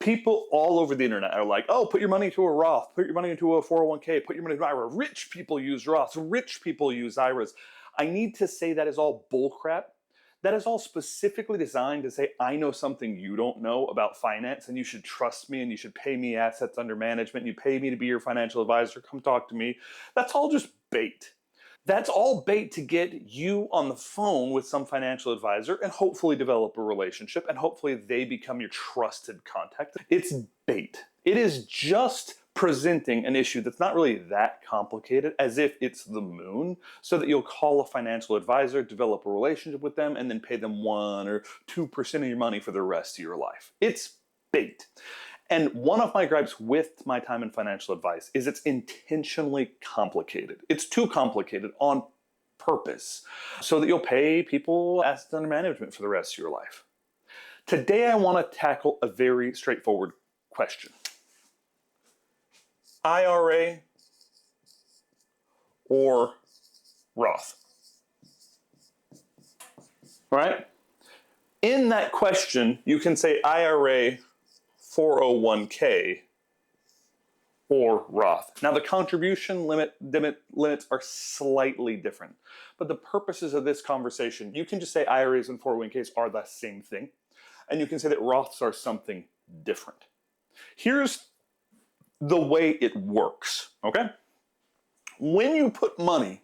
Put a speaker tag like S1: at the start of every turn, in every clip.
S1: People all over the internet are like, oh, put your money into a Roth, put your money into a 401k, put your money into an IRA. Rich people use Roths, rich people use IRAs. I need to say that is all bullcrap. That is all specifically designed to say, I know something you don't know about finance, and you should trust me, and you should pay me assets under management, and you pay me to be your financial advisor, come talk to me. That's all just bait. That's all bait to get you on the phone with some financial advisor and hopefully develop a relationship, and hopefully they become your trusted contact. It's bait. It is just presenting an issue that's not really that complicated, as if it's the moon, so that you'll call a financial advisor, develop a relationship with them, and then pay them 1 or 2% of your money for the rest of your life. It's bait. And one of my gripes with my time in financial advice is it's intentionally complicated. It's too complicated on purpose, so that you'll pay people assets under management for the rest of your life. Today I want to tackle a very straightforward question. IRA or Roth? All right? In that question, you can say IRA, 401k, or Roth. Now, the contribution limits are slightly different, but the purposes of this conversation, you can just say IRAs and 401ks are the same thing, and you can say that Roths are something different. Here's the way it works, okay? When you put money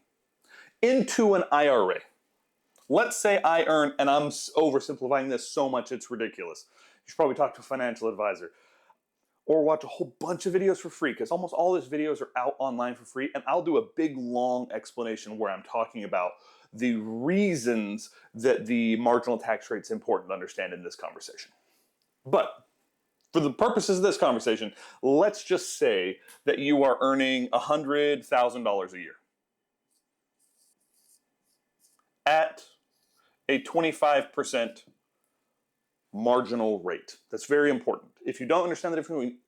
S1: into an IRA, let's say I earn, and I'm oversimplifying this so much it's ridiculous. You should probably talk to a financial advisor or watch a whole bunch of videos for free, because almost all these videos are out online for free, and I'll do a big long explanation where I'm talking about the reasons that the marginal tax rate is important to understand in this conversation. But for the purposes of this conversation, let's just say that you are earning $100,000 a year at a 25% marginal rate. That's very important. If you don't understand the difference between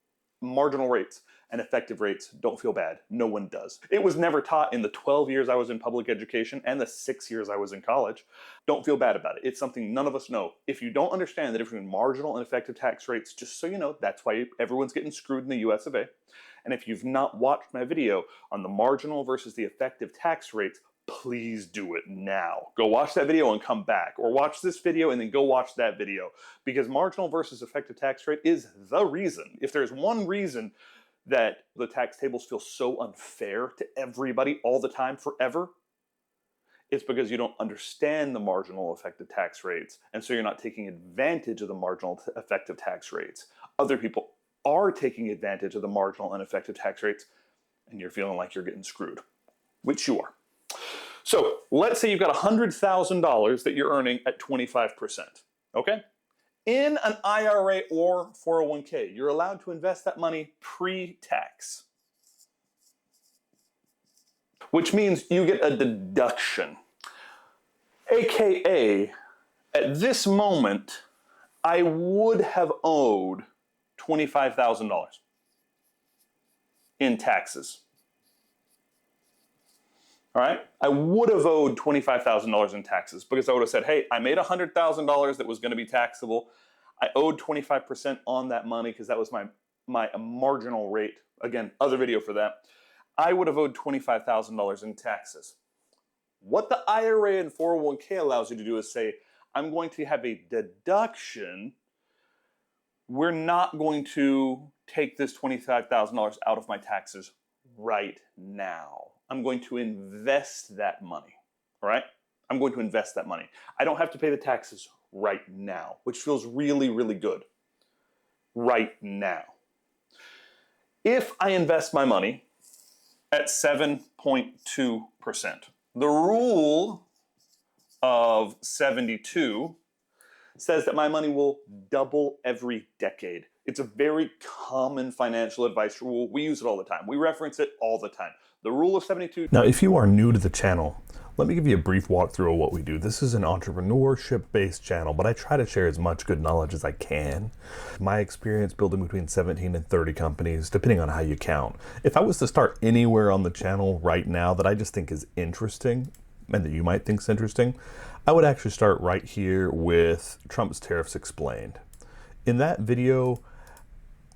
S1: marginal rates and effective rates, don't feel bad. No one does. It was never taught in the 12 years I was in public education and the 6 years I was in college. Don't feel bad about it. It's something none of us know. If you don't understand the difference between marginal and effective tax rates, just so you know, that's why everyone's getting screwed in the US of A. And if you've not watched my video on the marginal versus the effective tax rates, please do it now. Go watch that video and come back, or watch this video and then go watch that video, because marginal versus effective tax rate is the reason. If there's one reason that the tax tables feel so unfair to everybody all the time forever, it's because you don't understand the marginal effective tax rates, and so you're not taking advantage of the marginal effective tax rates. Other people are taking advantage of the marginal and effective tax rates, and you're feeling like you're getting screwed, which you are. So let's say you've got $100,000 that you're earning at 25%, okay? In an IRA or 401k, you're allowed to invest that money pre-tax, which means you get a deduction. AKA, at this moment, I would have owed $25,000 in taxes. All right, I would have owed $25,000 in taxes, because I would have said, hey, I made $100,000 that was going to be taxable. I owed 25% on that money because that was my marginal rate. Again, other video for that. I would have owed $25,000 in taxes. What the IRA and 401k allows you to do is say, I'm going to have a deduction. We're not going to take this $25,000 out of my taxes right now. I'm going to invest that money, all right? I'm going to invest that money. I don't have to pay the taxes right now, which feels really, really good. Right now. If I invest my money at 7.2%, the rule of 72 says that my money will double every decade. It's a very common financial advice rule. We use it all the time. We reference it all the time. The rule of 72.
S2: Now, if you are new to the channel, let me give you a brief walkthrough of what we do. This is an entrepreneurship-based channel, but I try to share as much good knowledge as I can. My experience building between 17 and 30 companies, depending on how you count. If I was to start anywhere on the channel right now that I just think is interesting, and that you might think is interesting, I would actually start right here with Trump's tariffs explained. In that video,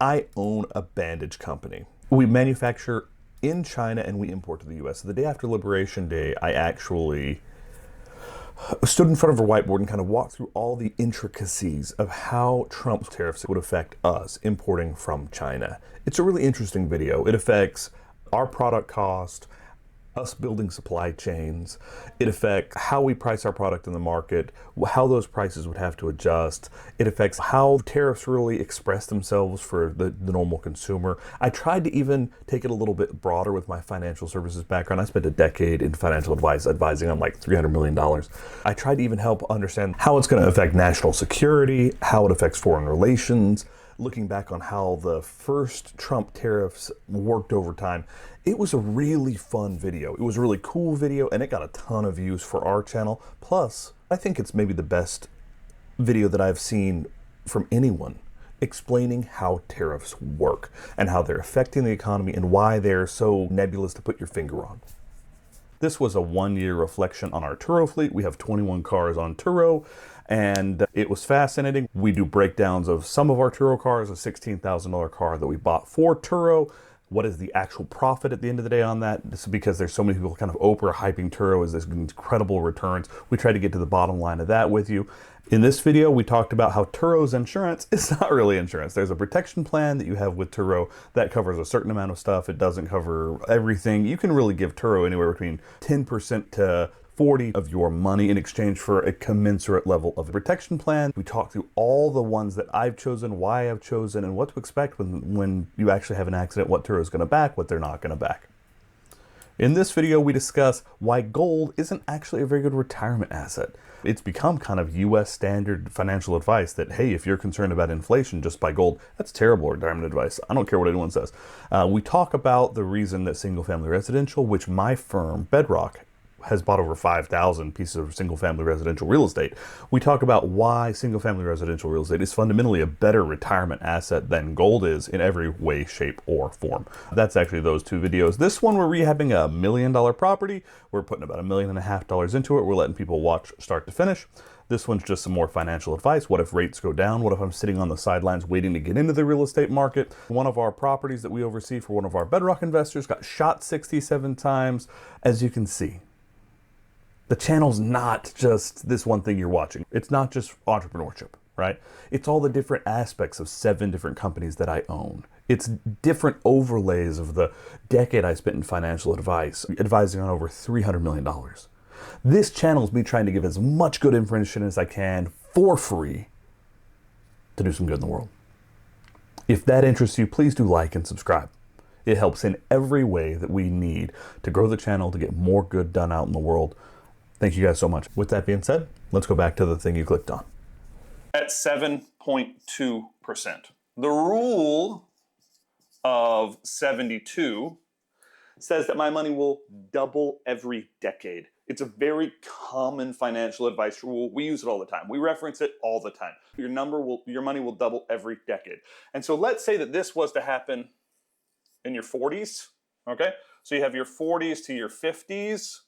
S2: I own a bandage company. We manufacture in China and we import to the US. So the day after Liberation Day, I actually stood in front of a whiteboard and kind of walked through all the intricacies of how Trump's tariffs would affect us importing from China. It's a really interesting video. It affects our product cost, us building supply chains. It affects how we price our product in the market, how those prices would have to adjust. It affects how tariffs really express themselves for the normal consumer. I tried to even take it a little bit broader with my financial services background. I spent a decade in financial advice, advising on like $300 million. I tried to even help understand how it's going to affect national security, how it affects foreign relations, looking back on how the first Trump tariffs worked over time. It was a really fun video. It was a really cool video, and it got a ton of views for our channel. Plus, I think it's maybe the best video that I've seen from anyone explaining how tariffs work and how they're affecting the economy and why they're so nebulous to put your finger on. This was a one-year reflection on our Turo fleet. We have 21 cars on Turo, and it was fascinating. We do breakdowns of some of our Turo cars, a $16,000 car that we bought for Turo. What is the actual profit at the end of the day on that? This is because there's so many people kind of Oprah hyping Turo as this incredible returns. We try to get to the bottom line of that with you. In this video, we talked about how Turo's insurance is not really insurance. There's a protection plan that you have with Turo that covers a certain amount of stuff. It doesn't cover everything. You can really give Turo anywhere between 10% to 40% of your money in exchange for a commensurate level of protection plan. We talk through all the ones that I've chosen, why I've chosen, and what to expect when you actually have an accident, what Turo is going to back, what they're not going to back. In this video, we discuss why gold isn't actually a very good retirement asset. It's become kind of US standard financial advice that, hey, if you're concerned about inflation, just buy gold. That's terrible retirement advice. I don't care what anyone says. We talk about the reason that single-family residential, which my firm, Bedrock, has bought over 5,000 pieces of single-family residential real estate. We talk about why single-family residential real estate is fundamentally a better retirement asset than gold is in every way, shape, or form. That's actually those two videos. This one, we're rehabbing a $1 million property. We're putting about $1.5 million into it. We're letting people watch start to finish. This one's just some more financial advice. What if rates go down? What if I'm sitting on the sidelines waiting to get into the real estate market? One of our properties that we oversee for one of our Bedrock investors got shot 67 times. As you can see, the channel's not just this one thing you're watching. It's not just entrepreneurship, right? It's all the different aspects of 7 different companies that I own. It's different overlays of the decade I spent in financial advice, advising on over $300 million. This channel is me trying to give as much good information as I can for free to do some good in the world. If that interests you, please do like and subscribe. It helps in every way that we need to grow the channel, to get more good done out in the world. Thank you guys so much. With that being said, let's go back to the thing you clicked on.
S1: At 7.2%. The rule of 72 says that my money will double every decade. It's a very common financial advice rule. We use it all the time. We reference it all the time. Your money will double every decade. And so let's say that this was to happen in your 40s, okay? So you have your 40s to your 50s,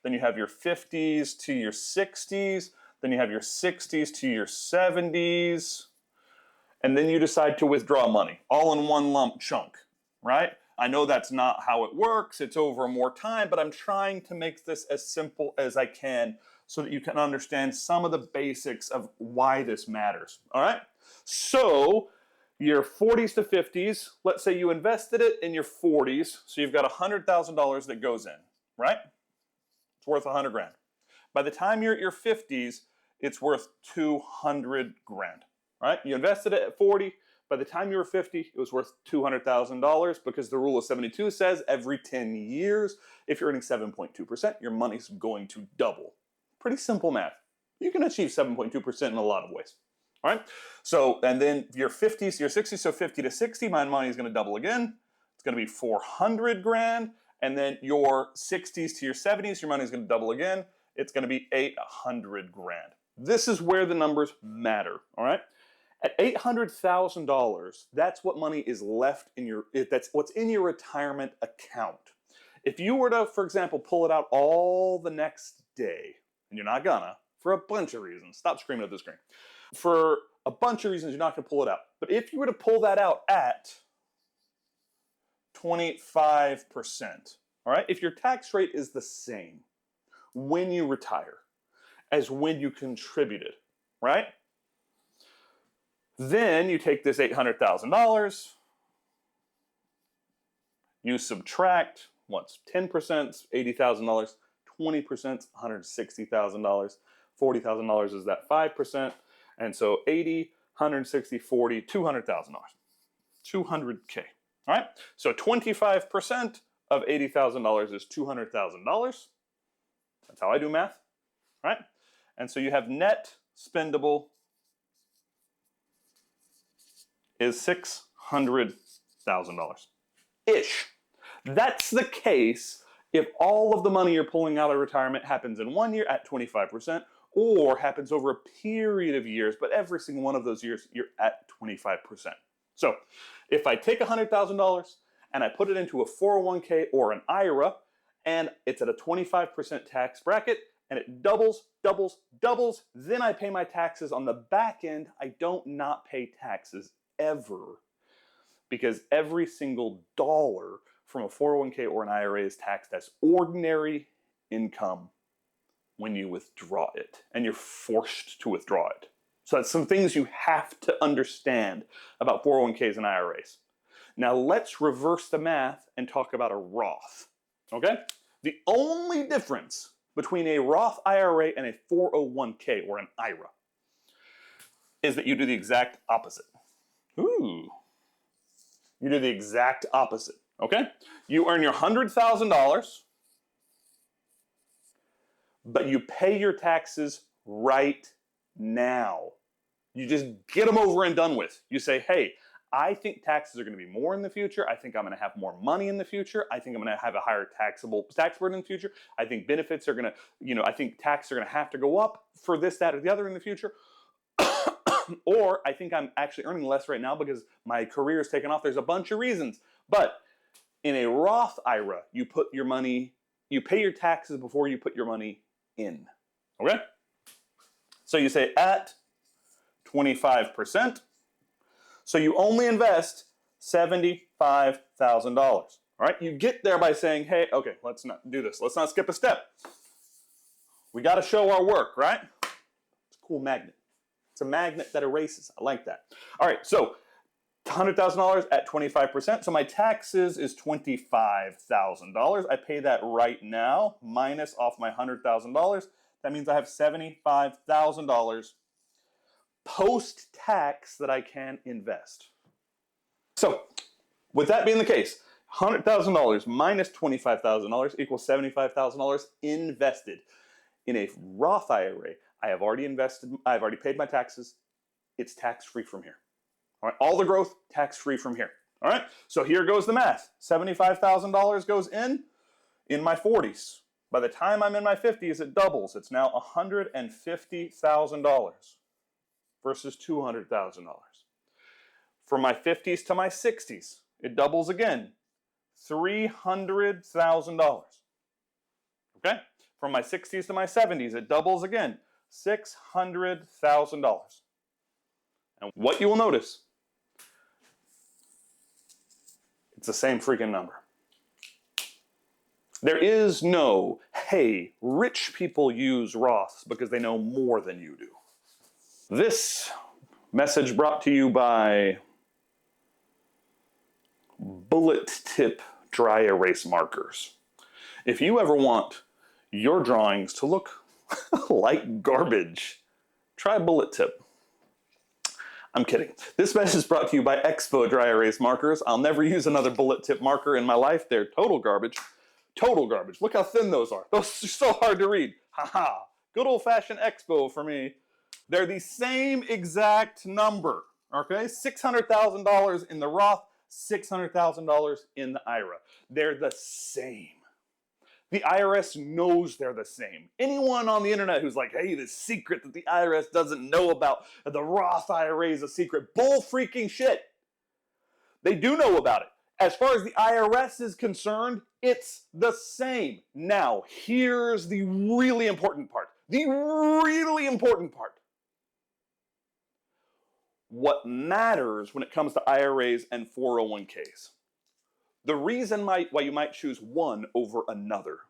S1: then you have your 50s to your 60s, then you have your 60s to your 70s, and then you decide to withdraw money, all in one lump chunk, right? I know that's not how it works. It's over more time, but I'm trying to make this as simple as I can so that you can understand some of the basics of why this matters, all right? So your 40s to 50s, let's say you invested it in your 40s, so you've got $100,000 that goes in, right? It's worth 100 grand. By the time you're at your 50s, it's worth 200 grand, right? You invested it at 40. By the time you were 50, it was worth $200,000 because the rule of 72 says every 10 years, if you're earning 7.2%, your money's going to double. Pretty simple math. You can achieve 7.2% in a lot of ways, all right? So, and then your 50s to your 60s, so 50 to 60, my money is going to double again. It's going to be 400 grand. And then your 60s to your 70s, your money is going to double again. It's going to be 800 grand. This is where the numbers matter, all right? At $800,000, that's what money is left in that's what's in your retirement account. If you were to, for example, pull it out all the next day, and you're not gonna, for a bunch of reasons, stop screaming at the screen. For a bunch of reasons you're not going to pull it out. But if you were to pull that out at 25%, all right, if your tax rate is the same when you retire as when you contributed, right? Then you take this $800,000, you subtract, what's 10%, $80,000, 20%, $160,000, $40,000 is that 5%, and so 80, 160, 40, $200,000, $200K, all right? So 25% of $80,000 is $200,000. That's how I do math, right? And so you have net spendable is $600,000 ish. That's the case if all of the money you're pulling out of retirement happens in 1 year at 25% or happens over a period of years, but every single one of those years you're at 25%. So if I take $100,000 and I put it into a 401k or an IRA and it's at a 25% tax bracket and it doubles, then I pay my taxes on the back end. I don't not pay taxes ever, because every single dollar from a 401k or an IRA is taxed as ordinary income when you withdraw it, and you're forced to withdraw it. So that's some things you have to understand about 401ks and IRAs. Now let's reverse the math and talk about a Roth, okay? The only difference between a Roth IRA and a 401k or an IRA is that you do the exact opposite. Ooh. You do the exact opposite, okay? You earn your $100,000, but you pay your taxes right now. You just get them over and done with. You say, hey, I think taxes are going to be more in the future. I think I'm going to have more money in the future. I think I'm going to have a higher tax burden in the future. I think benefits are going to, I think taxes are going to have to go up for this, that, or the other in the future. Or I think I'm actually earning less right now because my career is taking off. There's a bunch of reasons. But in a Roth IRA, you pay your taxes before you put your money in. Okay? So you say at 25%. So you only invest $75,000. All right? You get there by saying, hey, okay, let's not do this. Let's not skip a step. We got to show our work, right? It's a cool magnet. It's a magnet that erases. I like that. All right, so $100,000 at 25%. So my taxes is $25,000. I pay that right now, minus off my $100,000. That means I have $75,000 post-tax that I can invest. So with that being the case, $100,000 minus $25,000 equals $75,000 invested. In a Roth IRA, I have already invested, I've already paid my taxes. It's tax-free from here. All right, all the growth, tax-free from here. All right, so here goes the math. $75,000 goes in my 40s. By the time I'm in my 50s, it doubles. It's now $150,000 versus $200,000. From my 50s to my 60s, it doubles again. $300,000. Okay? From my 60s to my 70s, it doubles again. $600,000. And what you will notice, it's the same freaking number. There is no, hey, rich people use Roths because they know more than you do. This message brought to you by bullet tip dry erase markers. If you ever want your drawings to look like garbage, try bullet tip. I'm kidding. This message is brought to you by Expo dry erase markers. I'll never use another bullet tip marker in my life. They're total garbage. Total garbage. Look how thin those are. Those are so hard to read. Haha. Good old-fashioned Expo for me. They're the same exact number. Okay? $600,000 in the Roth, $600,000 in the IRA. They're the same. The IRS knows they're the same. Anyone on the internet who's like, hey, the secret that the IRS doesn't know about the Roth IRA is a secret. Bull freaking shit. They do know about it. As far as the IRS is concerned, it's the same. Now, here's the really important part. The really important part. what matters when it comes to IRAs and 401ks. The reason why you might choose one over another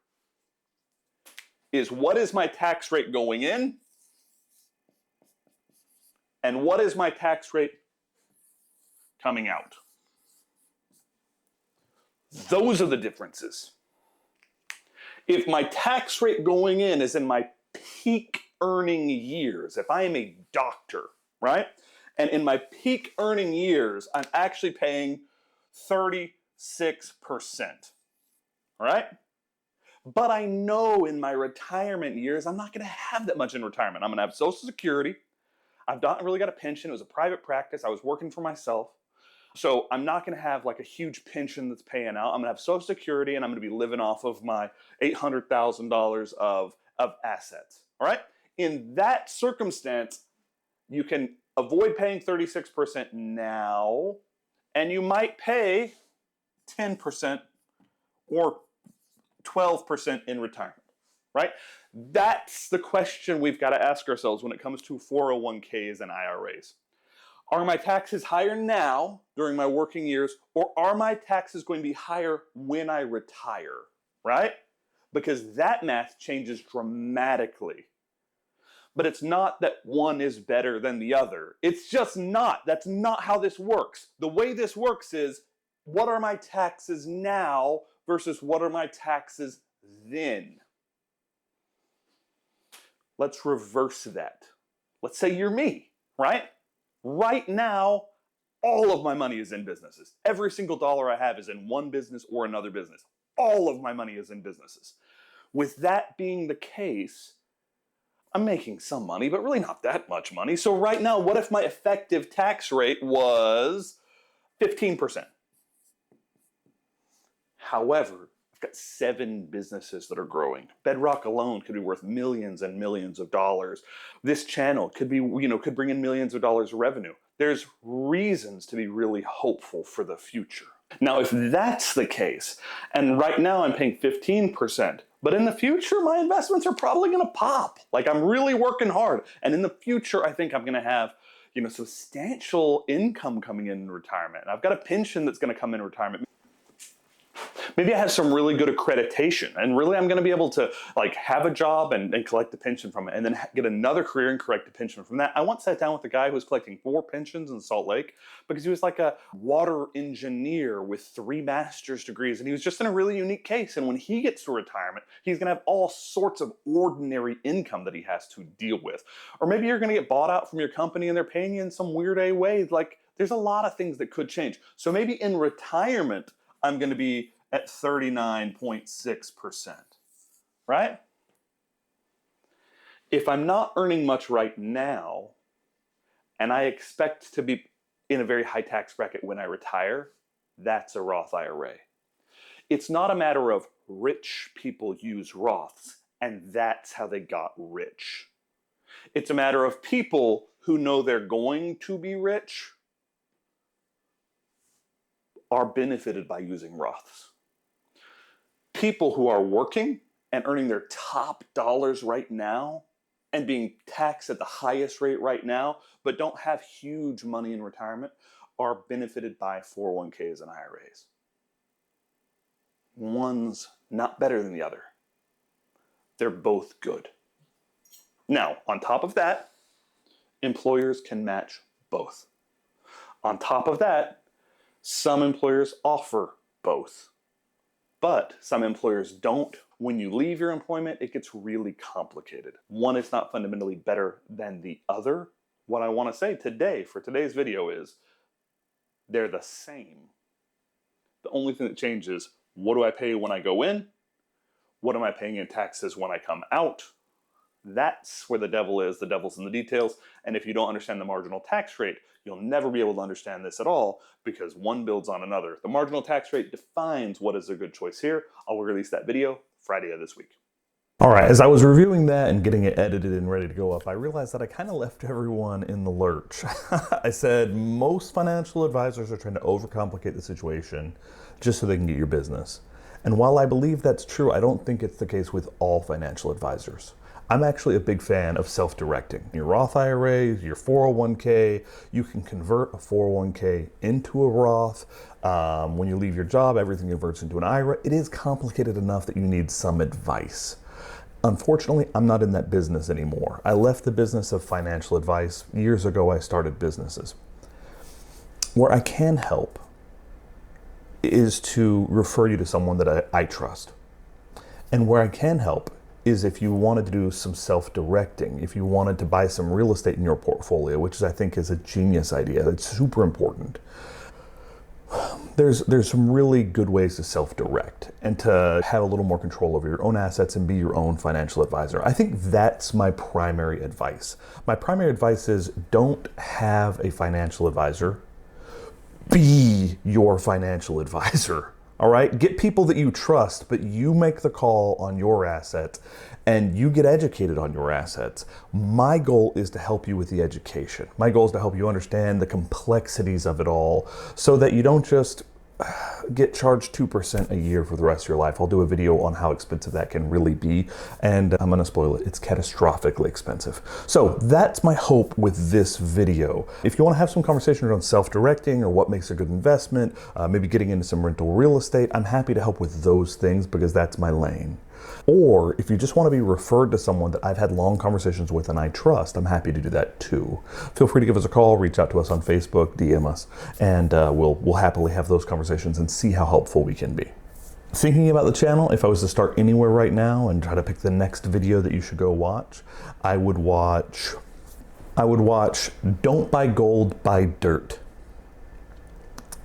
S1: is, what is my tax rate going in and what is my tax rate coming out? Those are the differences. If my tax rate going in is in my peak earning years, if I am a doctor, right? And in my peak earning years, I'm actually paying 36%, right? But I know in my retirement years, I'm not going to have that much in retirement. I'm going to have Social Security. I've not really got a pension. It was a private practice. I was working for myself. So I'm not going to have like a huge pension that's paying out. I'm going to have Social Security, and I'm going to be living off of my $800,000 of assets. All right? In that circumstance, you can avoid paying 36% now, and you might pay 10% or 12% in retirement, right? That's the question we've got to ask ourselves when it comes to 401ks and IRAs. Are my taxes higher now during my working years, or are my taxes going to be higher when I retire, right? Because that math changes dramatically. But it's not that one is better than the other. It's just not. That's not how this works. The way this works is, what are my taxes now versus what are my taxes then? Let's reverse that. Let's say you're me, right? Right now, all of my money is in businesses. Every single dollar I have is in one business or another business. All of my money is in businesses. With that being the case, I'm making some money, but really not that much money. So right now, what if my effective tax rate was 15%? However, I've got 7 businesses that are growing. Bedrock alone could be worth millions and millions of dollars. This channel could be, could bring in millions of dollars of revenue. There's reasons to be really hopeful for the future. Now, if that's the case, and right now I'm paying 15%, but in the future, my investments are probably going to pop. Like, I'm really working hard. And in the future, I think I'm going to have, substantial income coming in retirement. And I've got a pension that's going to come in retirement. Maybe I have some really good accreditation, and really I'm going to be able to have a job and collect the pension from it, and then get another career and collect the pension from that. I once sat down with a guy who was collecting 4 pensions in Salt Lake because he was like a water engineer with 3 master's degrees, and he was just in a really unique case. And when he gets to retirement, he's going to have all sorts of ordinary income that he has to deal with. Or maybe you're going to get bought out from your company and they're paying you in some weird way. There's a lot of things that could change. So maybe in retirement, I'm going to be at 39.6%, right? If I'm not earning much right now, and I expect to be in a very high tax bracket when I retire, that's a Roth IRA. It's not a matter of rich people use Roths, and that's how they got rich. It's a matter of people who know they're going to be rich are benefited by using Roths. People who are working and earning their top dollars right now and being taxed at the highest rate right now, but don't have huge money in retirement, are benefited by 401ks and IRAs. One's not better than the other. They're both good. Now, on top of that, employers can match both. On top of that, some employers offer both, but some employers don't. When you leave your employment, it gets really complicated. One is not fundamentally better than the other. What I want to say today, for today's video, is they're the same. The only thing that changes, what do I pay when I go in? What am I paying in taxes when I come out? That's where the devil is. The devil's in the details. And if you don't understand the marginal tax rate, you'll never be able to understand this at all, because one builds on another. The marginal tax rate defines what is a good choice here. I'll release that video Friday of this week.
S2: All right, as I was reviewing that and getting it edited and ready to go up, I realized that I kind of left everyone in the lurch. I said most financial advisors are trying to overcomplicate the situation just so they can get your business. And while I believe that's true, I don't think it's the case with all financial advisors. I'm actually a big fan of self-directing. Your Roth IRA, your 401k, you can convert a 401k into a Roth. When you leave your job, everything converts into an IRA. It is complicated enough that you need some advice. Unfortunately, I'm not in that business anymore. I left the business of financial advice. Years ago, I started businesses. Where I can help is to refer you to someone that I trust. And where I can help is if you wanted to do some self-directing, if you wanted to buy some real estate in your portfolio, which I think is a genius idea. It's super important. There's some really good ways to self-direct and to have a little more control over your own assets and be your own financial advisor. I think that's my primary advice. My primary advice is don't have a financial advisor. Be your financial advisor. All right? Get people that you trust, but you make the call on your assets and you get educated on your assets. My goal is to help you with the education. My goal is to help you understand the complexities of it all so that you don't just get charged 2% a year for the rest of your life. I'll do a video on how expensive that can really be, and I'm gonna spoil it. It's catastrophically expensive. So that's my hope with this video. If you wanna have some conversation around self-directing or what makes a good investment, maybe getting into some rental real estate, I'm happy to help with those things because that's my lane. Or if you just want to be referred to someone that I've had long conversations with and I trust, I'm happy to do that too. Feel free to give us a call, reach out to us on Facebook, DM us, and we'll happily have those conversations and see how helpful we can be. Thinking about the channel, if I was to start anywhere right now and try to pick the next video that you should go watch, I would watch Don't Buy Gold, Buy Dirt.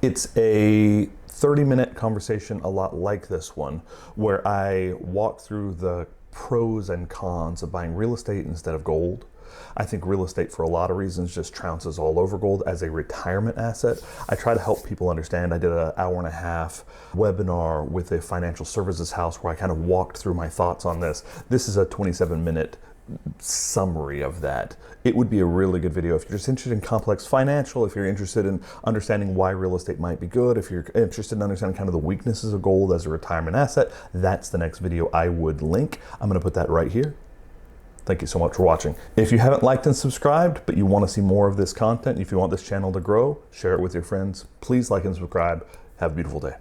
S2: It's a 30-minute conversation a lot like this one, where I walk through the pros and cons of buying real estate instead of gold. I think real estate, for a lot of reasons, just trounces all over gold as a retirement asset. I try to help people understand. I did an 1.5-hour webinar with a financial services house where I kind of walked through my thoughts on this. This is a 27-minute summary of that. It would be a really good video if you're just interested in complex financial, if you're interested in understanding why real estate might be good, if you're interested in understanding kind of the weaknesses of gold as a retirement asset. That's the next video I would link. I'm going to put that right here. Thank you so much for watching. If you haven't liked and subscribed, but you want to see more of this content, if you want this channel to grow, share it with your friends. Please like and subscribe. Have a beautiful day.